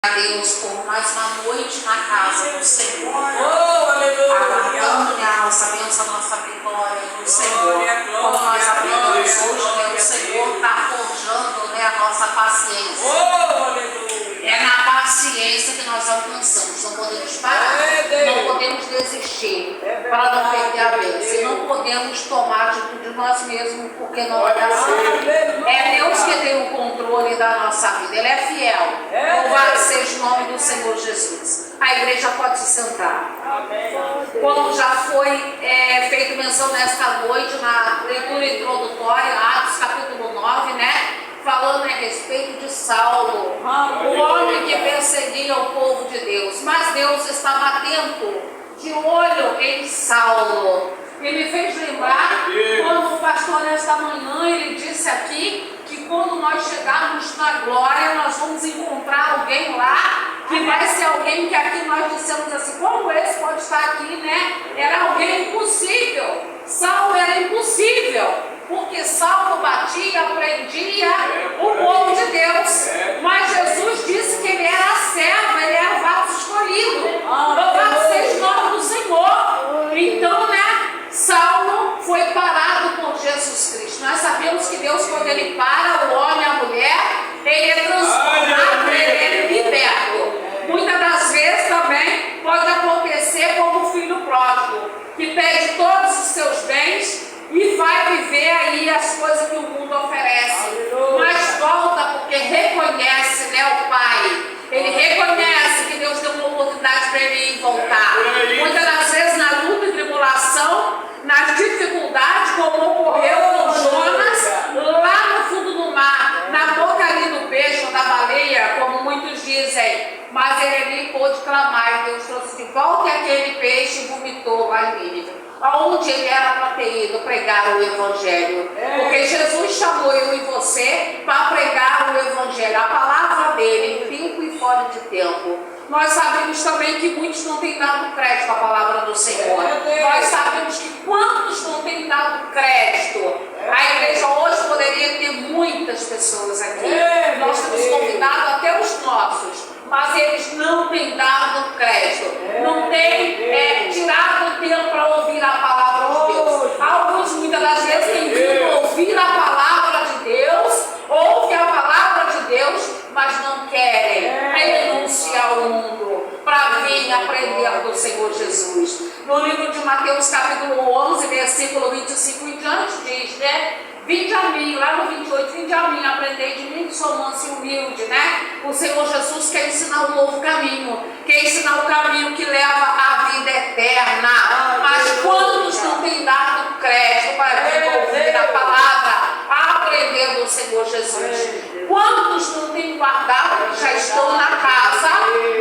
a Deus por mais uma noite na casa do Senhor. Aleluia. Aguardando a nossa bênção, a nossa vitória no Senhor. Como nós aprendemos hoje, o Senhor está forjando a nossa paciência. É na paciência que nós alcançamos. Não podemos parar, não podemos desistir para não perder a bênção. E não podemos tomar atitude de nós mesmos, porque não vai dar certo. É Deus que tem o controle da nossa vida. Ele é fiel. Louvado seja o nome do Senhor Jesus. A igreja pode se sentar. Como já foi feito menção nesta noite na leitura introdutória, Atos capítulo 9, falando a respeito de Saulo, o homem que perseguia o povo de Deus. Mas Deus estava atento, de olho em Saulo. E me fez lembrar quando o pastor nesta manhã ele disse aqui que quando nós chegarmos na glória nós vamos encontrar alguém lá que vai ser alguém que aqui nós dissemos assim, como esse pode estar aqui, Era alguém impossível. Saulo era impossível, porque Saulo batia, prendia o povo de Deus. Mas Jesus disse que ele era servo, ele era o vaso escolhido. Louvado seja o nome do Senhor. Então, Saulo foi parado por Jesus Cristo. Nós sabemos que Deus, quando ele para o homem e a mulher, ele é transformado, ele é liberto. Muitas das vezes também pode acontecer como o filho pródigo, que perde todos os seus bens e vai viver aí as coisas que o mundo oferece. Mas volta porque reconhece, o Pai. Ele reconhece que Deus deu uma oportunidade para ele ir voltar. Muitas das vezes na luta e tribulação, nas dificuldades, como ocorreu com Jonas, lá no fundo do mar, na boca ali do peixe ou da baleia, como muitos dizem. Mas ele ali pôde clamar e Deus trouxe de volta e aquele peixe vomitou lá em Nínive. Aonde ele era para ter ido pregar o Evangelho. Porque Jesus chamou eu e você para pregar o Evangelho, a palavra dele, em tempo e fora de tempo. Nós sabemos também que muitos não têm dado crédito à palavra do Senhor. Nós sabemos que quantos não têm dado crédito. A igreja hoje poderia ter muitas pessoas aqui. Nós temos convidado até os nossos, mas eles não têm dado crédito. Não têm tirado tempo para ouvir a palavra de Deus. Alguns muitas das vezes têm vindo ouvir a palavra de Deus, ouvem a palavra de Deus, mas não querem renunciar ao mundo para vir aprender do Senhor Jesus. No livro de Mateus capítulo 11, versículo 25 em diante diz, vinde a mim, lá no 28, vinde a mim, aprendei de mim que sou manso e humilde, O Senhor Jesus quer ensinar um novo caminho, quer ensinar o caminho que leva à vida eterna. Mas quantos não têm dado crédito para vir ouvir a palavra, a aprender do Senhor Jesus? Quantos não têm guardado, já estão na casa,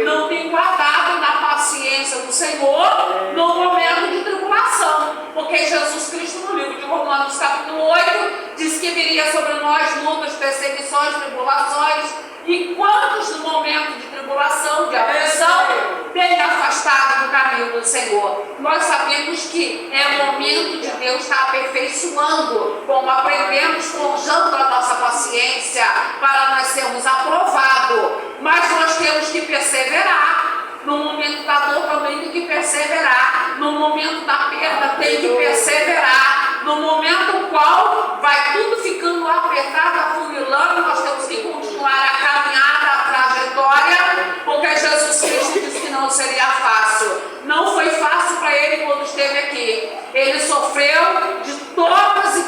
não têm guardado na paciência do Senhor no momento de tribulação? Porque Jesus Cristo, no livro de Romanos capítulo 8, diz que viria sobre nós lutas, perseguições, tribulações. E quantos no momento de tribulação, de aflição, têm afastado do caminho do Senhor? Nós sabemos que é o momento de Deus estar aperfeiçoando, como aprendemos, forjando a nossa paciência para nós sermos aprovados. Mas nós temos que perseverar. No momento da dor também tem que perseverar. No momento da perda tem que perseverar. No momento qual vai tudo ficando apertado, afunilando, nós temos que continuar a caminhada, a trajetória, porque Jesus Cristo disse que não seria fácil. Não foi fácil para ele quando esteve aqui. Ele sofreu de todas as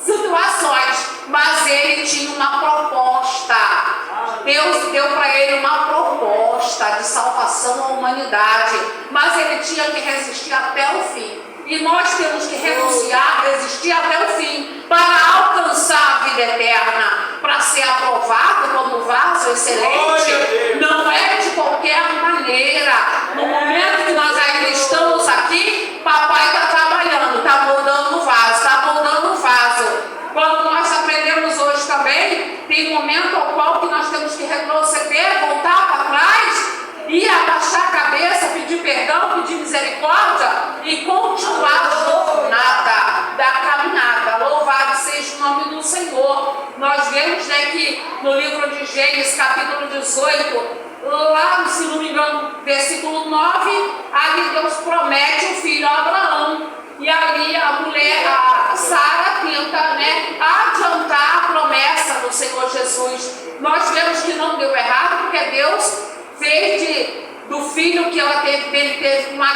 situações, mas ele tinha uma proposta. Deus deu para ele uma proposta de salvação à humanidade, mas ele tinha que resistir até o fim. E nós temos que renunciar, resistir até o fim, para alcançar a vida eterna, para ser aprovado como vaso excelente. Não é de qualquer maneira. No momento que nós ainda estamos aqui, papai está trabalhando, está moldando o vaso, está moldando o vaso. Quando nós aprendemos hoje também, tem um momento ao qual que nós temos que retroceder, voltar para trás e abaixar a cabeça, pedir perdão, pedir misericórdia e continuar a jornada da caminhada. Louvado seja o nome do Senhor. Nós vemos que no livro de Gênesis capítulo 18, lá, se não me engano, versículo 9, ali Deus promete o filho a Abraão. E ali a mulher, a Sara, tenta, né, adiantar a promessa do Senhor Jesus. Nós vemos que não deu errado, porque Deus fez do filho que ela teve uma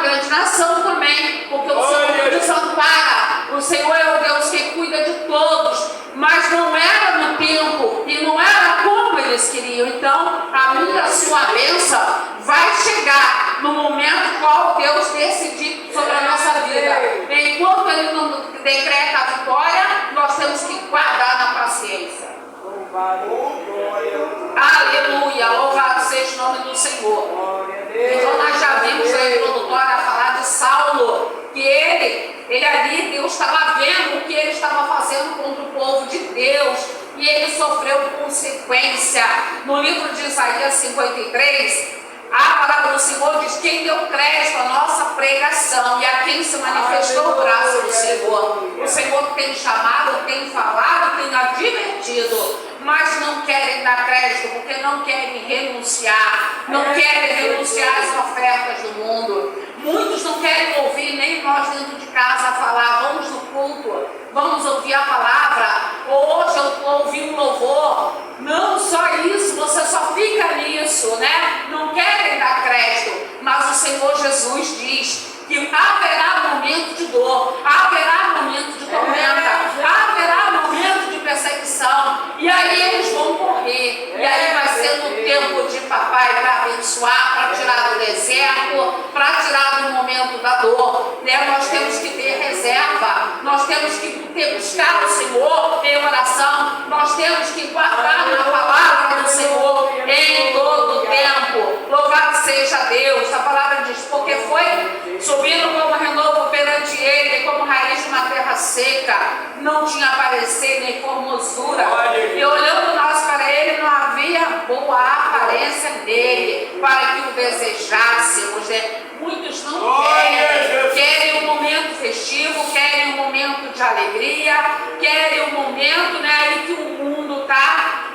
grande nação também, porque o Senhor não desampara. O Senhor é o Deus que cuida de todos, mas não era no tempo e não era como eles queriam. Então, a minha, a sua bênção vai chegar no momento qual Deus decidir sobre a nossa vida. Enquanto Ele não decreta a vitória, nós temos que guardar na paciência. Aleluia, louvado seja o nome do Senhor. Então nós já vimos a introdutória falar de Saulo, que ele ali, Deus estava vendo o que ele estava fazendo contra o povo de Deus, e ele sofreu consequência. No livro de Isaías 53, a palavra do Senhor diz: quem deu crédito à nossa pregação e a quem se manifestou o braço do Senhor. O Senhor tem chamado, tem falado, tem advertido, mas não querem dar crédito, porque não querem renunciar, não querem renunciar às ofertas do mundo. Muitos não querem ouvir, nem nós dentro de casa, falar: vamos no culto, vamos ouvir a palavra, hoje eu ouvi um louvor. Não só isso, você só fica nisso, né? Não querem dar crédito, mas o Senhor Jesus diz que haverá momento de dor, haverá momento de tormenta, haverá momento de perseguição, e aí eles vão correr, e aí vai ser no tempo de papai para abençoar, para tirar do deserto, para tirar do momento da dor, né? Nós temos que ter reserva, nós temos que buscar o Senhor em oração, nós temos que guardar na palavra do Senhor em todo o tempo. Louvado seja Deus. A palavra diz: porque foi subindo como renovo perante ele, como raiz de uma terra seca, não tinha parecer nem formosura, e olhando nós para ele, não havia boa aparência dele, para que o desejássemos, né? Muitos não querem um momento festivo, querem um momento de alegria, querem um momento, né, em que o mundo está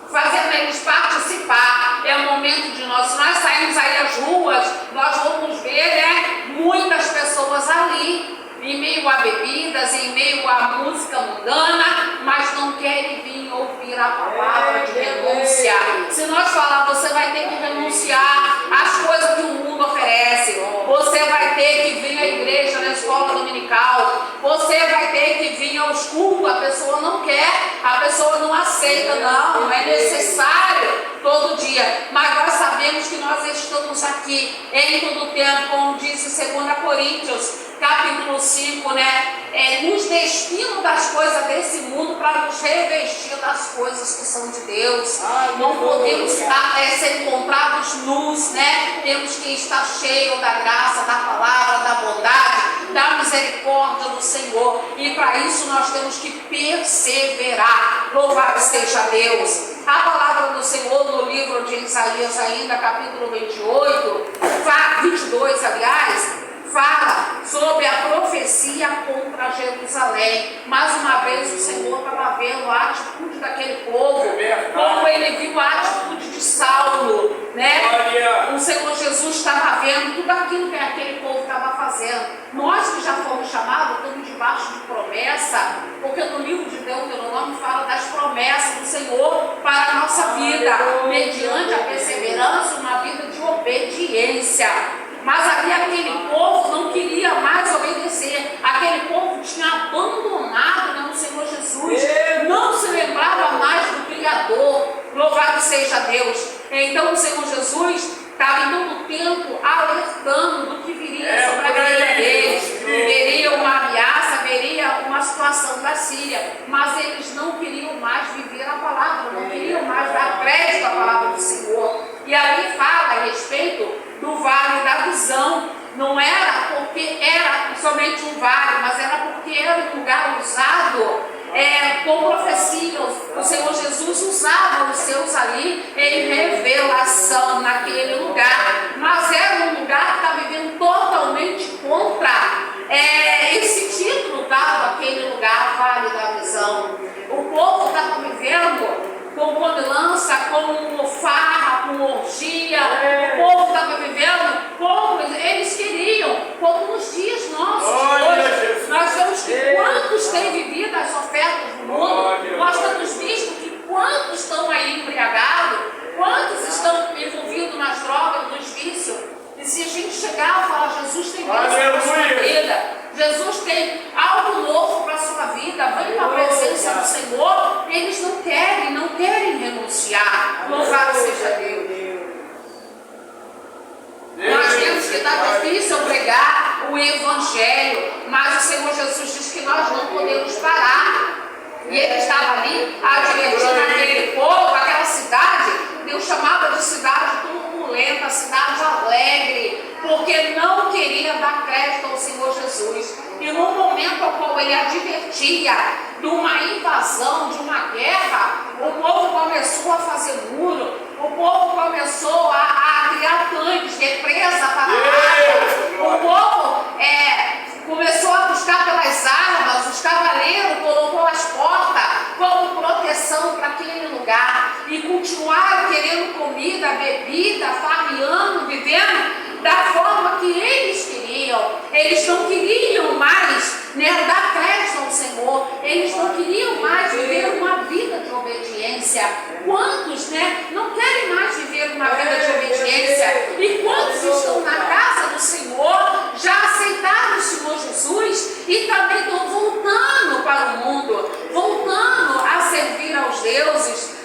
fazendo eles participar. É o momento de nós, se nós saímos aí às ruas, nós vamos ver, né, muitas pessoas ali, em meio a bebidas, em meio a música mundana, mas não querem vir ouvir a palavra de renúncia. Se nós falar, você vai ter que renunciar às coisas que o mundo oferece, você vai ter que vir à igreja, na escola dominical, você vai ter que vir aos cultos. A pessoa não quer, a pessoa não aceita, não é necessário todo dia, mas nós sabemos que nós estamos aqui em todo o tempo, como disse 2 Coríntios capítulo 5, né? Nos despindo das coisas desse mundo para nos revestir das coisas que são de Deus. Não podemos ser encontrados nus, né? Temos que estar cheios da graça, da palavra, da bondade, da misericórdia do Senhor, e para isso nós temos que perseverar. Louvado seja Deus. A palavra do Senhor no livro de Isaías ainda, capítulo 22, aliás, fala sobre a profecia contra Jerusalém. Mais uma vez o Senhor estava vendo a atitude daquele povo, como ele viu a atitude de Saulo, né? O Senhor Jesus estava vendo tudo aquilo que aquele povo estava fazendo. Nós que já fomos chamados, estamos debaixo de promessa, porque no livro de Deuteronômio fala das promessas do Senhor para a nossa vida, mediante a perseverança, uma vida de obediência. Mas ali aquele povo não queria mais obedecer. Aquele povo tinha abandonado, né, o Senhor Jesus. Não se lembrava mais do Criador. Louvado seja Deus. Então o Senhor Jesus estava em todo o tempo alertando do que viria sobre a vida deles. Veria uma ameaça, veria uma situação da Síria. Mas eles não queriam mais viver a palavra, não queriam mais dar crédito à palavra do Senhor. E ali fala a respeito do vale da visão. Não era porque era somente um vale, mas era porque era um lugar usado com profecia. O Senhor Jesus usava os seus ali em revelação naquele lugar, mas era um lugar que estava vivendo totalmente contra esse título dado àquele lugar, vale da visão. O povo estava vivendo com comilança, com tecnologia, o povo estava vivendo como eles queriam, como nos dias nossos. Hoje, nós vemos que quantos têm vivido as ofertas do mundo, nós temos visto que quantos estão aí embriagados, quantos estão envolvidos nas drogas, nos vícios. E se a gente chegar e falar, Jesus tem bênção para a sua vida, Jesus tem algo novo para a sua vida, vem para a presença do Senhor, eles não querem renunciar. Louvado seja Deus. Nós temos que estar difícil pregar o Evangelho, mas o Senhor Jesus diz que nós não podemos parar. E ele estava ali advertindo aquele povo, aquela cidade. Deus chamava de cidade turbulenta, cidade alegre, porque não queria dar crédito ao Senhor Jesus. E no momento ao qual ele advertia de uma invasão, de uma guerra, o povo começou a fazer muro, o povo começou a criar tanques, represa para a água, o povo começou a buscar pelas armas, os cavaleiros colocou as portas como proteção para aquele lugar e continuaram querendo comida, bebida, farreando, vivendo da forma que eles queriam. Eles não queriam mais dar crédito ao Senhor, eles não queriam mais viver uma vida de obediência. Quantos não querem mais viver uma vida de obediência? E quantos estão na casa do Senhor, já aceitaram o Senhor Jesus e também estão voltando para o mundo, voltando a servir aos deuses?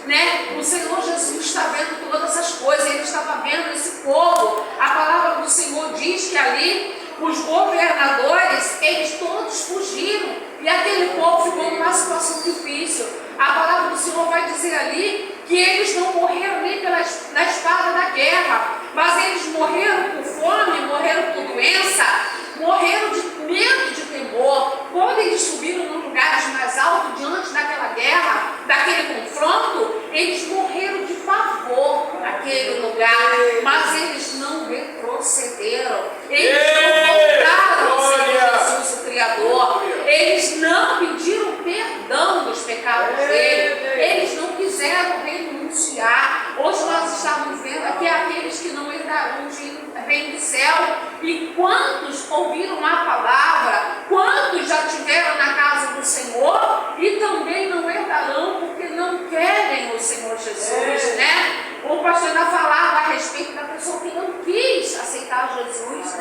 O Senhor Jesus está vendo todas as coisas, ele estava vendo esse povo. A palavra do Senhor diz que ali os governadores, eles todos fugiram e aquele povo ficou numa situação difícil. A palavra do Senhor vai dizer ali que eles não morreram nem na espada da guerra, mas eles morreram por fome, morreram por doença, morreram de medo, de temor. Quando eles subiram nos lugares mais altos diante daquela guerra, daquele confronto, eles morreram de pavor naquele lugar, mas eles não retrocederam, eles não voltaram ao Senhor Jesus, o Criador, eles não pediram perdão dos pecados dele, eles não quiseram renunciar. Hoje nós estamos vendo aqui aqueles que não herdarão o reino do céu. E quantos ouviram a palavra, quantos já estiveram na casa do Senhor e também não herdarão porque não querem o Senhor Jesus, O pastor ainda falava a respeito da pessoa que não quis aceitar Jesus,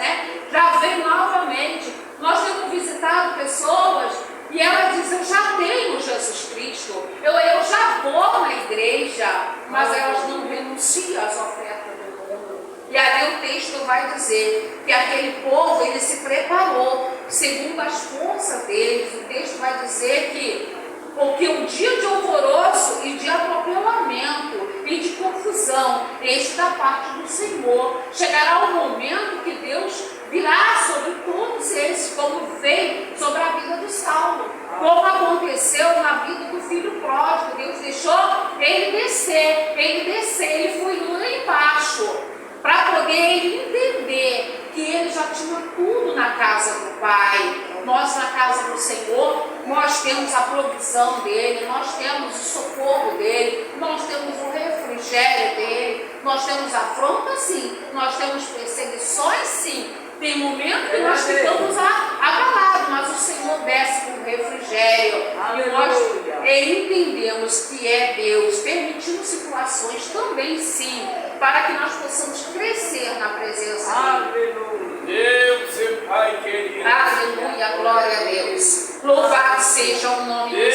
Já veio novamente. Nós temos visitado pessoas e ela diz, eu já tenho Jesus Cristo, eu já vou na igreja, mas elas não renunciam às ofertas do mundo. E ali o texto vai dizer que aquele povo, ele se preparou segundo as forças deles. O texto vai dizer que, porque um dia de alvoroço e de atropelamento e de confusão, este da parte do Senhor, chegará o momento que Deus virá sobre todos esses, como veio sobre a vida de Saulo, como aconteceu na vida do filho pródigo. Deus deixou ele descer, ele foi lá embaixo, para poder entender que ele já tinha tudo na casa do Pai. Nós na casa do Senhor, nós temos a provisão dele, nós temos o socorro dele, nós temos o refrigério dele, nós temos afronta sim, nós temos perseguições sim. Tem momento que nós ficamos abalados, mas o Senhor desce com refrigério. E nós entendemos que é Deus, permitindo situações também sim, para que nós possamos crescer na presença dele. Deus é Pai querido. Aleluia, glória a Deus. Louvado seja o nome do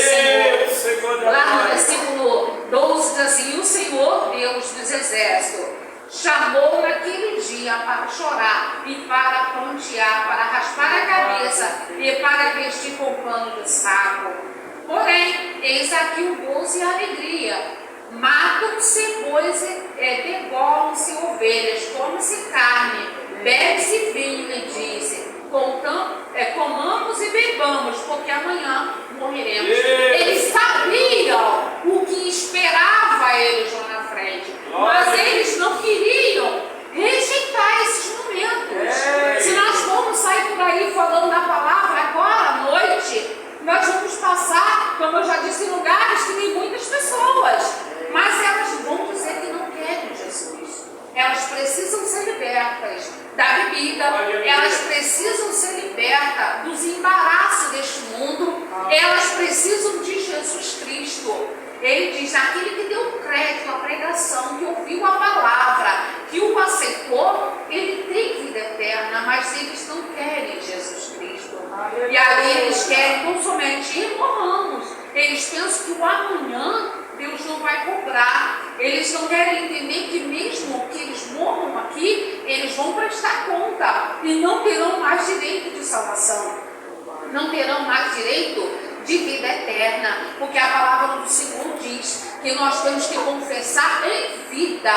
Senhor. Lá no versículo 12 diz assim, o Senhor Deus dos exércitos chamou naquele dia para chorar e para prantear, para raspar a cabeça e para vestir com pano de saco. Porém, eis aqui o gozo e a alegria. Matam-se bois e degolam-se ovelhas, come-se carne, bebe-se vinho, e dizem, comamos e bebamos, porque amanhã morreremos. Eles sabiam o que esperava eles lá na frente, mas eles não queriam rejeitar esses momentos. Se nós formos sair por aí falando da palavra agora à noite, nós vamos passar, como eu já disse, em lugares que tem muitas pessoas, mas elas vão dizer que não querem Jesus. elas precisam ser libertas dos embaraços deste mundo, elas precisam de Jesus Cristo. Ele diz, aquele que deu crédito à pregação, que ouviu a palavra, que o aceitou, ele tem vida eterna, mas eles não querem Jesus Cristo. E ali eles querem tão somente ir morramos. Eles pensam que o amanhã Deus não vai cobrar. Eles não querem entender que mesmo que eles morram aqui, eles vão prestar conta e não terão mais direito de salvação. Não terão mais direito de vida eterna, porque a palavra do Senhor diz que nós temos que confessar em vida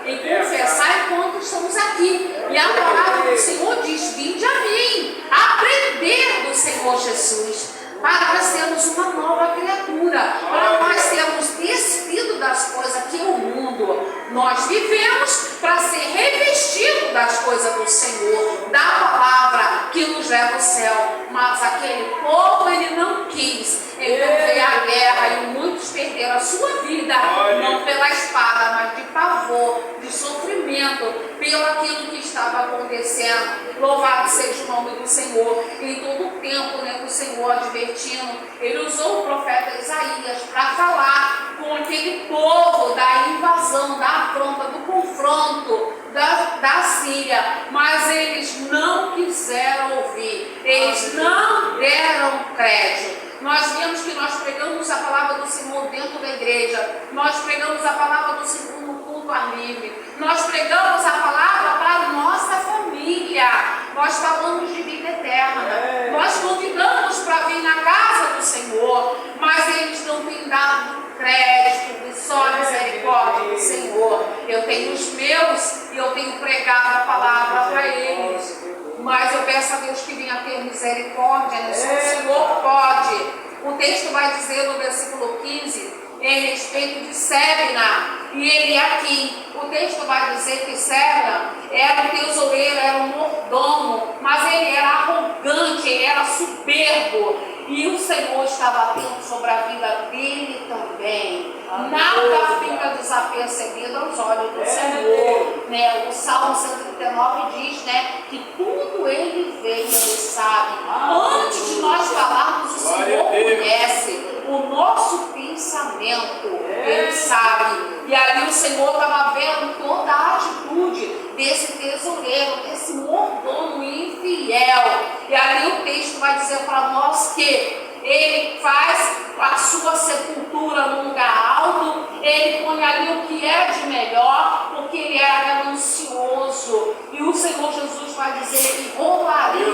e confessar enquanto estamos aqui. E a palavra do Senhor diz, vinde a mim, aprender do Senhor Jesus, para nós termos uma nova criatura, para nós termos despido das coisas que o mundo nós vivemos, para ser revestido das coisas do Senhor, da palavra que nos leva ao céu. Mas aquele povo, ele não quis. Então veio a guerra e muitos perderam a sua vida, não pela espada, mas de pavor, de sofrimento, pelo aquilo que estava acontecendo. Louvado seja o nome do Senhor. Em todo o tempo, o Senhor advertindo, ele usou o profeta Isaías para falar com aquele povo da invasão, da afronta, do confronto da Síria, mas eles não quiseram ouvir, eles não deram crédito. Nós vemos que nós pregamos a palavra do Senhor dentro da igreja, nós pregamos a palavra do Senhor no culto ar livre, nós pregamos a palavra para a nossa família, nós falamos de vida eterna, nós convidamos para vir na casa do Senhor, mas eles não têm dado crédito e só misericórdia do Senhor. Eu tenho os meus e eu tenho pregado a palavra para eles, mas eu peço a Deus que venha ter misericórdia, só o Senhor pode. O texto vai dizer no versículo 15 em respeito de Sebna, e ele aqui, o texto vai dizer que Sebna era um tesoureiro, era um mordomo, mas ele era arrogante, ele era soberbo, e o Senhor estava atento sobre a vida dele também. Nada fica desapercebido aos olhos do Senhor. O Salmo 139 diz que tudo ele vê e ele sabe. Antes de nós falarmos, o Senhor conhece o nosso pensamento, ele sabe. E ali o Senhor estava vendo toda a atitude desse tesoureiro, desse mordomo infiel. E ali o texto vai dizer para nós que ele faz a sua sepultura num lugar alto, ele põe ali o que é de melhor, porque ele era ganancioso. E o Senhor Jesus vai dizer que roubaria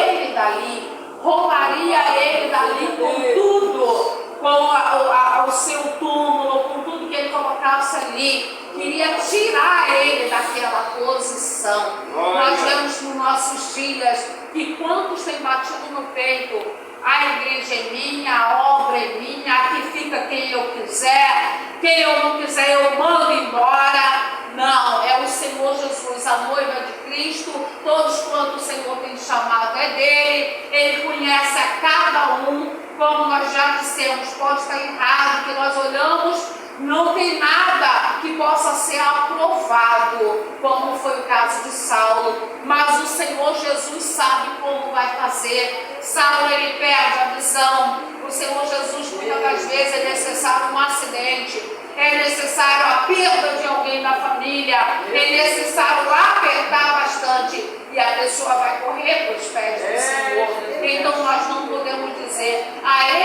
ele dali com tudo, com o seu túmulo, com tudo que ele colocasse ali, queria tirar ele daquela posição. Nós vemos nos nossos dias que quantos têm batido no peito, a igreja é minha, a obra é minha, aqui fica quem eu quiser, quem eu não quiser eu mando embora. Não, é o Senhor Jesus, a noiva de Cristo, todos quantos o Senhor tem chamado é dele, ele conhece a cada um, como nós já dissemos, pode estar errado, que nós olhamos, não tem nada que possa ser aprovado, como foi o caso de Saulo, mas o Senhor Jesus sabe como vai fazer. Saulo, ele perde a visão, o Senhor Jesus muitas das vezes é necessário um acidente, é necessário a perda de alguém da família, é necessário apertar bastante e a pessoa vai correr para os pés do Senhor. Então nós não podemos dizer,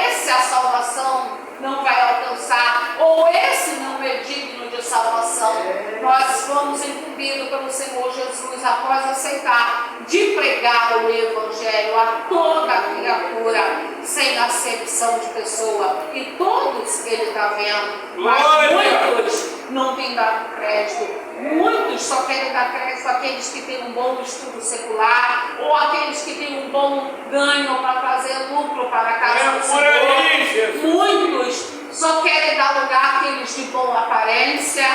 esse a salvação não vai alcançar, ou esse não é digno de salvação. Nós fomos incumbidos pelo Senhor Jesus, após aceitar, de pregar o Evangelho a toda a criatura, sem acepção de pessoa. E todos ele está vendo, mas muitos não têm dado crédito. Muitos só querem dar crédito àqueles que têm um bom estudo secular, ou aqueles que têm um bom ganho para trazer lucro para a casa do Senhor. Muitos só querem dar lugar àqueles de boa aparência.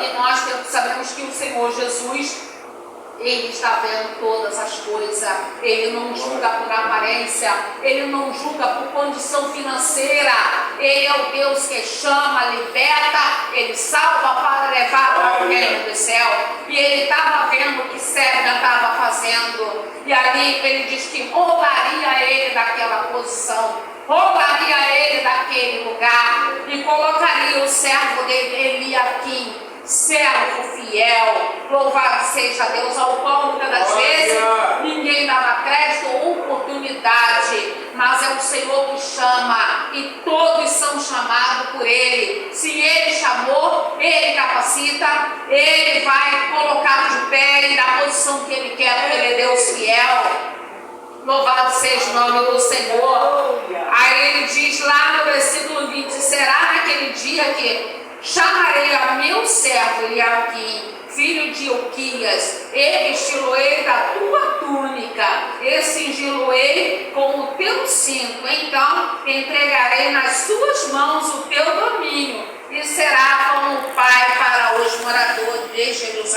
E nós sabemos que o Senhor Jesus, Ele está vendo todas as coisas. Ele não julga por aparência. Ele não julga por condição financeira. Ele é o Deus que chama, liberta. Ele salva para levar para o reino do céu. E ele estava vendo o que Sérvia estava fazendo. E ali ele diz que roubaria ele daquela posição. Roubaria ele daquele lugar. E colocaria o servo dele, Eliaquim, servo fiel, louvado seja Deus, ao qual muitas das vezes ninguém dava crédito ou oportunidade, mas é o Senhor que chama e todos são chamados por Ele. Se Ele chamou, Ele capacita, Ele vai colocar de pé e na posição que Ele quer, porque Ele é Deus fiel. Louvado seja o nome do Senhor. Aí ele diz lá no versículo 20: será naquele dia que chamarei a meu servo Eliaquim, filho de Ilquias, e vesti-lo-ei da tua túnica, e cingi-lo-ei com o teu cinto. Então entregarei nas suas mãos o teu domínio, e será como pai para os moradores de Jerusalém.